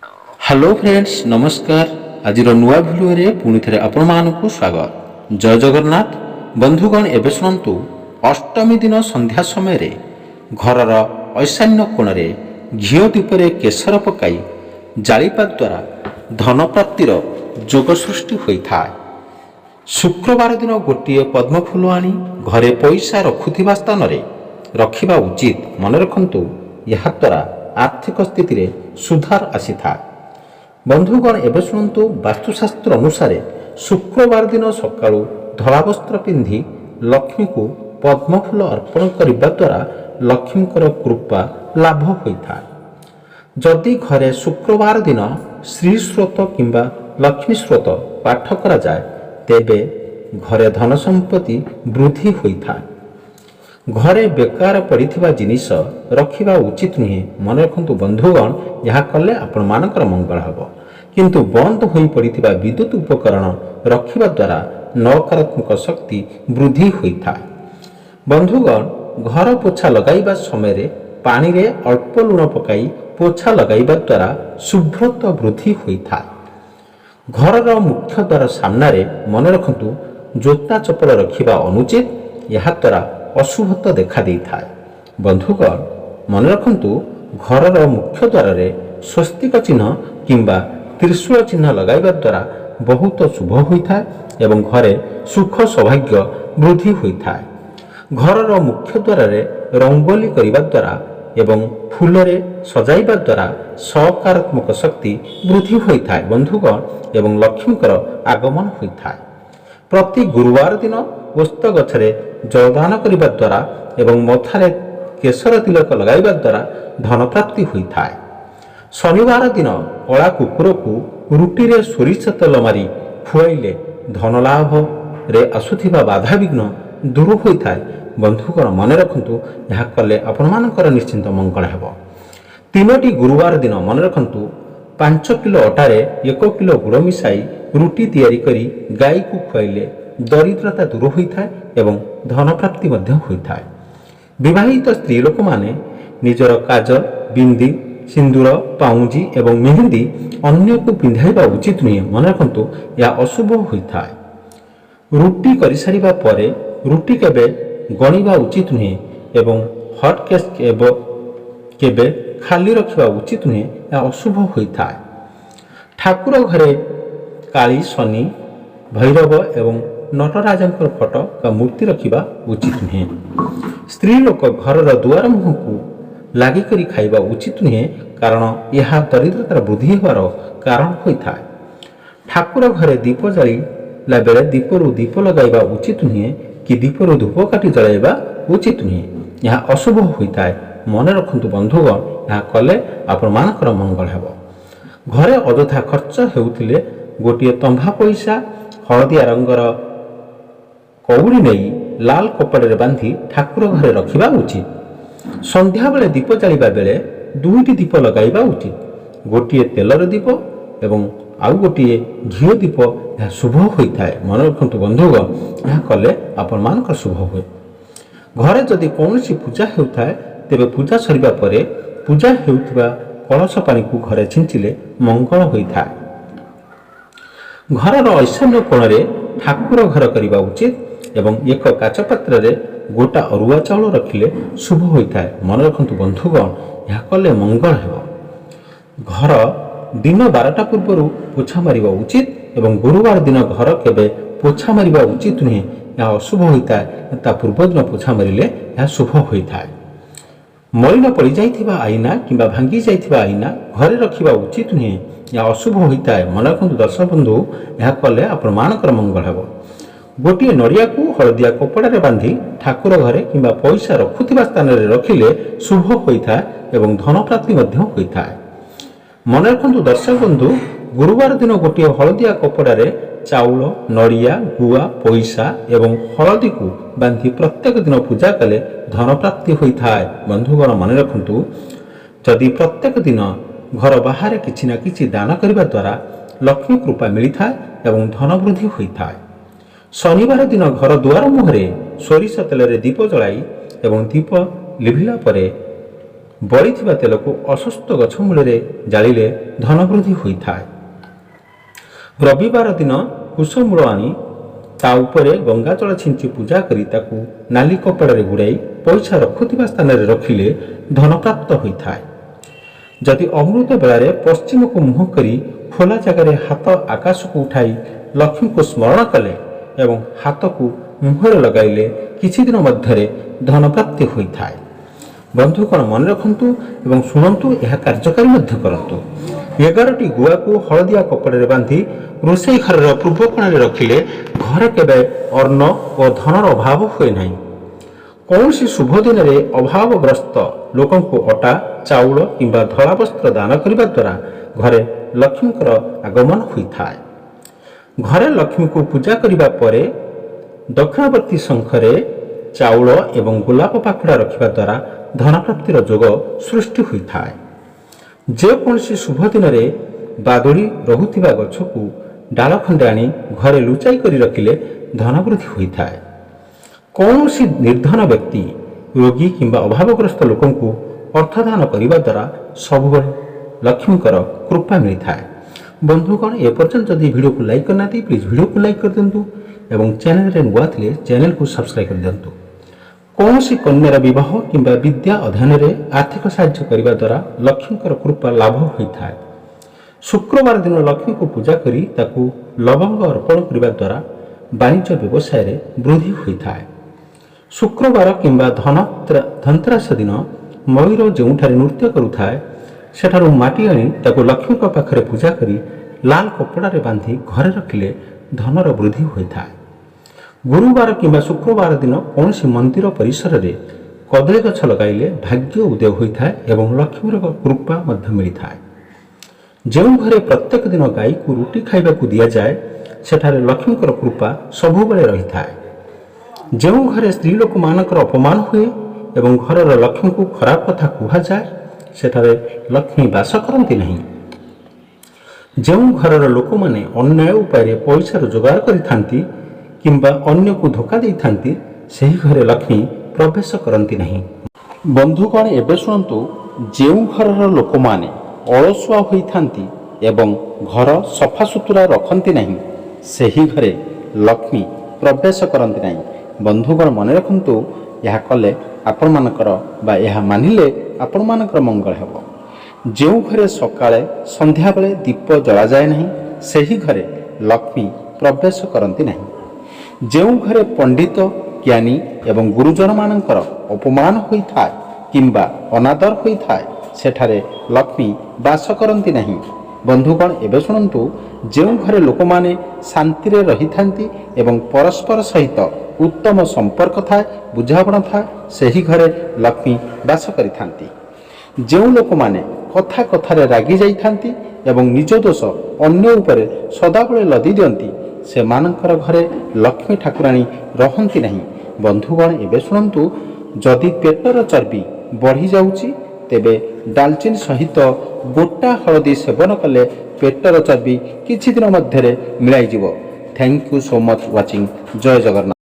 Hello friends नमस्कार आज नुआ भिडियो पुणी थे आपण मानक स्वागत जय जगन्नाथ बंधुगण एवं शुणु अष्टमी दिन संध्या समय घरर ऐशान्य कोण घीओ दीपरे केसर पकाई जालिपा द्वारा धन प्राप्तिर जोग सृष्टि होता है। शुक्रवार दिन गोटे पद्मफूल आनी घरे पैसा रखुवा स्थान रखा उचित मन रखु यह द्वारा आर्थिक स्थिति रे सुधार आसी था। बंधुगण एवं शुणु वास्तुशास्त्र अनुसार शुक्रवार दिन सकाळु धला वस्त्र पिंधि लक्ष्मी को पद्मफूल अर्पण करने द्वारा लक्ष्मी कृपा लाभ होता है। जदि घरे शुक्रवार दिन श्री स्रोत किंबा लक्ष्मी स्रोत पाठ करा जाए तेबे घरे धन संपत्ति वृद्धि होता है। घरे बेकार पड़िथिबा जिनिस रखिबा उचित नुहे मन रखु बंधुगण यह कले आपण मानकर मंगल हब किंतु बंद होई पड़िथिबा विद्युत उपकरण रखिबा द्वारा नकारात्मक शक्ति वृद्धि होता है। बंधुगण घर पोछा लगाइबा समय रे पानी रे अल्प लुण पकाई पोछा लगाइबा द्वारा शुभ्रता वृद्धि होता है। घरर मुख्य द्वार सामने मन रखु जोता चपल रखिबा अनुचित यह द्वारा अशुभता देखा देता है। बंधुगण मन रखु घरर मुख्य द्वार रे स्वस्तिक चिन्ह किंबा त्रिशूल चिन्ह लगाइबा द्वारा बहुत शुभ होता है एवं घरे सुख सौभाग्य वृद्धि होता है। घरर मुख्य द्वार रे रंगोली करिबा द्वारा एवं फूल रे सजाइबा द्वारा सकारात्मक शक्ति वृद्धि होता है। बंधुगण एवं लक्ष्मीकर आगमन होता है। प्रति गुरुवार दिन ओस्त गछरे जलदान करने द्वारा एवं मथारे केसर तिलक लगाइबा द्वारा धन प्राप्ति होता है। शनिवार दिन कला कुकुर को रुटी रे सोरिष तेल मारी खुआइले धन लाभ रे आसुथिबा बाधा विघ्न दूर होता है। बंधुगण मन रखु यह कले आपण मानकर निश्चिंत मंगल हेब। तीनोटी गुरुवार दिन मन रखु 5 किलो अटारे 1 किलो गुड़ मिसाई रुटी तैयारी करी गाई को खुआइले दरिद्रता दूर होता है एवं धन प्राप्ति होता है। विवाहित स्त्री लोक माने निजर काजल बिंदी सिंदूर पाउंजी एवं मेहंदी अन्य को पिंधाइबा उचित नुहे मन रखु यह अशुभ होता है। रुटी कर सारिबा परे रुटी केबे गणिबा उचित नुहे एवं हट केस केबे खाली रखिबा उचित नुहे यह अशुभ होता है। ठाकुर घरे काली शनि भैरव एवं नटराजंकर फोटो का मूर्ति रखिबा उचित नुहे। स्त्री लोक घरर दुआर मुह को लागी करी खाइबा उचित नुहे कारण यह दरिद्रतार वृद्धि होवार कारण होता है। ठाकुर घरे दीप जलाइला बेले दीपरू दीप लगाइबा उचित नुहे कि दीपरू धूप काटी जलाइबा उचित नुहे यह अशुभ होता है। मन रखु बंधुगण यह कले आपण मानकर मंगल हेब। घरे अଯଥା खर्च हेउथिले गोटे तंभा पैसा हलदिया रंगर कौड़ी नहीं लाल कपड़े बांधि ठाकुर घरे रखिबा उचित। संध्या बेले दीप जालिबा बेले 2टी दीप लगाइबा उचित। गोटे तेलर दीप एवं आउ गोटे घीओ दीप यह शुभ होता है। मन रखु बंधुगण यह कले आपण मानकर शुभ हुए। घरे जदि कौनसी पूजा होता है तेबे पूजा सरिबा परे पूजा हेउथिबा कलश पानी को घरे छिंचिले मंगल होता है। घरर ऐशान्य कोण ठाकुर घर करने उचित एवं एक काच पात्र रे गोटा अरुआ चाउल रखिले शुभ होता है। मन रखु बंधुगण यह कले मंगल हेब। घर दिन 12टा पूर्व पोछा मारिबा उचित एवं गुरुवार दिन घर केबे पोछा मारिबा उचित नुहे यह अशुभ होता है। ता पूर्व दिन पोछा मारिले यह शुभ होता है। मलिन पड़ जाइथिबा आईना किंबा भांगी जाइथिबा आईना घरे रखिबा उचित नुहे यह अशुभ होता है। मन रखु दर्शक बंधु यह कले आपण मानकर मंगल हेब। गोटे नड़िया को हलदिया कपड़े बांधि ठाकुर घरे किंबा पैसा रखुथिबा स्थान रे रखिले शुभ होता है एवं धन प्राप्ति होता है। मन रखु दर्शक बंधु गुरुवार दिन गोटे हलदिया कपड़े चाउल नड़िया गुआ पैसा एवं हलदी को बांधि प्रत्येक दिन पूजा कले धन प्राप्ति होता है। बंधुगण मन रखु जदि प्रत्येक दिन घर बाहर किछि ना किछि दान करने द्वारा लक्ष्मी कृपा मिलता है एवं धन वृद्धि होता है। शनिवार दिन घर दुआर मुहरे सोरिष तेल दीप जलाई एवं दीप लिभिला परे ବଳିଥିବା ତେଲକୁ ଅସୁସ୍ଥ ଗଛ ମୂଳରେ ଜାଳିଲେ ଧନ ବୃଦ୍ଧି ହୋଇଥାଏ। ରବିବାର ଦିନ କୁଶମୂଳ ଆଣି ତା ଉପରେ ଗଙ୍ଗାଜଳ ଛିଞ୍ଚି ପୂଜା କରି ତାକୁ ନାଲି କପଡ଼ାରେ ଗୁଡ଼ାଇ ପଇସା ରଖୁଥିବା ସ୍ଥାନରେ ରଖିଲେ ଧନ ପ୍ରାପ୍ତ ହୋଇଥାଏ। ଯଦି ଅମୃତ ବେଳାରେ ପଶ୍ଚିମକୁ ମୁହଁ କରି ଖୋଲା ଜାଗାରେ ହାତ ଆକାଶକୁ ଉଠାଇ ଲକ୍ଷ୍ମୀଙ୍କୁ ସ୍ମରଣ କଲେ ଏବଂ ହାତକୁ ମୁହଁରେ ଲଗାଇଲେ କିଛି ଦିନ ମଧ୍ୟରେ ଧନ ପ୍ରାପ୍ତି ହୋଇଥାଏ। ବନ୍ଧୁଗଣ ମନେ ରଖନ୍ତୁ ଏବଂ ଶୁଣନ୍ତୁ, ଏହା କାର୍ଯ୍ୟକାରୀ ମଧ୍ୟ କରନ୍ତୁ। 11ଟି ଗୁଆକୁ ହଳଦିଆ କପଡ଼ାରେ ବାନ୍ଧି ରୋଷେଇ ଘରର ପୂର୍ବ କୋଣରେ ରଖିଲେ ଘରେ କେବେ ଅନ୍ନ ଓ ଧନର ଅଭାବ ହୁଏ ନାହିଁ। କୌଣସି ଶୁଭ ଦିନରେ ଅଭାବଗ୍ରସ୍ତ ଲୋକଙ୍କୁ ଅଟା, ଚାଉଳ କିମ୍ବା ଧଳା ବସ୍ତ୍ର ଦାନ କରିବା ଦ୍ୱାରା ଘରେ ଲକ୍ଷ୍ମୀଙ୍କର ଆଗମନ ହୋଇଥାଏ। ଘରେ ଲକ୍ଷ୍ମୀଙ୍କୁ ପୂଜା କରିବା ପରେ ଦକ୍ଷିଣବର୍ତ୍ତୀ ଶଙ୍ଖରେ ଚାଉଳ ଏବଂ ଗୋଲାପ ପାଖୁଡ଼ା ରଖିବା ଦ୍ୱାରା ଧନପ୍ରାପ୍ତିର ଯୋଗ ସୃଷ୍ଟି ହୋଇଥାଏ। ଯେକୌଣସି ଶୁଭ ଦିନରେ ବାଦୁଡ଼ି ରହୁଥିବା ଗଛକୁ ଡାଳ ଖଣ୍ଡେ ଆଣି ଘରେ ଲୁଚାଇ କରି ରଖିଲେ ଧନ ବୃଦ୍ଧି ହୋଇଥାଏ। କୌଣସି ନିର୍ଧନ ବ୍ୟକ୍ତି, ରୋଗୀ କିମ୍ବା ଅଭାବଗ୍ରସ୍ତ ଲୋକଙ୍କୁ ଅର୍ଥଦାନ କରିବା ଦ୍ୱାରା ସବୁବେଳେ ଲକ୍ଷ୍ମୀଙ୍କର କୃପା ମିଳିଥାଏ। ବନ୍ଧୁଗଣ, ଏପର୍ଯ୍ୟନ୍ତ ଯଦି ଭିଡ଼ିଓକୁ ଲାଇକ୍ କରିନାହାନ୍ତି ପ୍ଲିଜ୍ ଭିଡ଼ିଓକୁ ଲାଇକ୍ କରିଦିଅନ୍ତୁ ଏବଂ ଚ୍ୟାନେଲରେ ନୂଆ ଥିଲେ ଚ୍ୟାନେଲକୁ ସବସ୍କ୍ରାଇବ୍ କରିଦିଅନ୍ତୁ। କୌଣସି କନ୍ୟାର ବିବାହ କିମ୍ବା ବିଦ୍ୟା ଅଧ୍ୟୟନରେ ଆର୍ଥିକ ସାହାଯ୍ୟ କରିବା ଦ୍ୱାରା ଲକ୍ଷ୍ମୀଙ୍କର କୃପା ଲାଭ ହୋଇଥାଏ। ଶୁକ୍ରବାର ଦିନ ଲକ୍ଷ୍ମୀଙ୍କୁ ପୂଜା କରି ତାକୁ ଲବଙ୍ଗ ଅର୍ପଣ କରିବା ଦ୍ୱାରା ବାଣିଜ୍ୟ ବ୍ୟବସାୟରେ ବୃଦ୍ଧି ହୋଇଥାଏ। ଶୁକ୍ରବାର କିମ୍ବା ଧନତେରସ ଦିନ ମୟୂର ଯେଉଁଠାରେ ନୃତ୍ୟ କରୁଥାଏ ସେଠାରୁ ମାଟି ଆଣି ତାକୁ ଲକ୍ଷ୍ମୀଙ୍କ ପାଖରେ ପୂଜା କରି ଲାଲ କପଡ଼ାରେ ବାନ୍ଧି ଘରେ ରଖିଲେ ଧନର ବୃଦ୍ଧି ହୋଇଥାଏ। ଗୁରୁବାର କିମ୍ବା ଶୁକ୍ରବାର ଦିନ କୌଣସି ମନ୍ଦିର ପରିସରରେ କଦଳୀ ଗଛ ଲଗାଇଲେ ଭାଗ୍ୟ ଉଦୟ ହୋଇଥାଏ ଏବଂ ଲକ୍ଷ୍ମୀର କୃପା ମଧ୍ୟ ମିଳିଥାଏ। ଯେଉଁ ଘରେ ପ୍ରତ୍ୟେକ ଦିନ ଗାଈକୁ ରୁଟି ଖାଇବାକୁ ଦିଆଯାଏ ସେଠାରେ ଲକ୍ଷ୍ମୀଙ୍କର କୃପା ସବୁବେଳେ ରହିଥାଏ। ଯେଉଁ ଘରେ ସ୍ତ୍ରୀ ଲୋକମାନଙ୍କର ଅପମାନ ହୁଏ ଏବଂ ଘରର ଲକ୍ଷ୍ମୀଙ୍କୁ ଖରାପ କଥା କୁହାଯାଏ ସେଠାରେ ଲକ୍ଷ୍ମୀ ବାସ କରନ୍ତି ନାହିଁ। ଯେଉଁ ଘରର ଲୋକମାନେ ଅନ୍ୟାୟ ଉପାୟରେ ପଇସା ରୋଜଗାର କରିଥାନ୍ତି କିମ୍ବା ଅନ୍ୟକୁ ଧୋକା ଦେଇଥାନ୍ତି ସେହି ଘରେ ଲକ୍ଷ୍ମୀ ପ୍ରବେଶ କରନ୍ତି ନାହିଁ। ବନ୍ଧୁଗଣ, ଏବେ ଶୁଣନ୍ତୁ, ଯେଉଁ ଘରର ଲୋକମାନେ ଅଳସୁଆ ହୋଇଥାନ୍ତି ଏବଂ ଘର ସଫାସୁତୁରା ରଖନ୍ତି ନାହିଁ ସେହି ଘରେ ଲକ୍ଷ୍ମୀ ପ୍ରବେଶ କରନ୍ତି ନାହିଁ। ବନ୍ଧୁଗଣ ମନେ ରଖନ୍ତୁ, ଏହା କଲେ ଆପଣମାନଙ୍କର ବା ଏହା ମାନିଲେ ଆପଣମାନଙ୍କର ମଙ୍ଗଳ ହେବ। ଯେଉଁ ଘରେ ସକାଳେ ସନ୍ଧ୍ୟାବେଳେ ଦୀପ ଜଳାଯାଏ ନାହିଁ ସେହି ଘରେ ଲକ୍ଷ୍ମୀ ପ୍ରବେଶ କରନ୍ତି ନାହିଁ। ଯେଉଁ ଘରେ ପଣ୍ଡିତ, ଜ୍ଞାନୀ ଏବଂ ଗୁରୁଜନମାନଙ୍କର ଅପମାନ ହୋଇଥାଏ କିମ୍ବା ଅନାଦର ହୋଇଥାଏ ସେଠାରେ ଲକ୍ଷ୍ମୀ ବାସ କରନ୍ତି ନାହିଁ। ବନ୍ଧୁଗଣ, ଏବେ ଶୁଣନ୍ତୁ, ଯେଉଁ ଘରେ ଲୋକମାନେ ଶାନ୍ତିରେ ରହିଥାନ୍ତି ଏବଂ ପରସ୍ପର ସହିତ ଉତ୍ତମ ସମ୍ପର୍କ ଥାଏ, ବୁଝାମଣା ଥାଏ ସେହି ଘରେ ଲକ୍ଷ୍ମୀ ବାସ କରିଥାନ୍ତି। ଯେଉଁ ଲୋକମାନେ କଥା କଥାରେ ରାଗି ଯାଇଥାନ୍ତି ଏବଂ ନିଜ ଦୋଷ ଅନ୍ୟ ଉପରେ ସଦାବେଳେ ଲଦି ଦିଅନ୍ତି ସେମାନଙ୍କର ଘରେ ଲକ୍ଷ୍ମୀ ଠାକୁରାଣୀ ରହନ୍ତି ନାହିଁ। ବନ୍ଧୁଗଣ, ଏବେ ଶୁଣନ୍ତୁ, ଯଦି ପେଟର ଚର୍ବି ବଢ଼ିଯାଉଛି ତେବେ ଡାଲଚିନି ସହିତ ଗୋଟା ହଳଦୀ ସେବନ କଲେ ପେଟର ଚର୍ବି କିଛି ଦିନ ମଧ୍ୟରେ ମିଳାଇଯିବ। Thank you so much watching. ଜୟ ଜଗନ୍ନାଥ।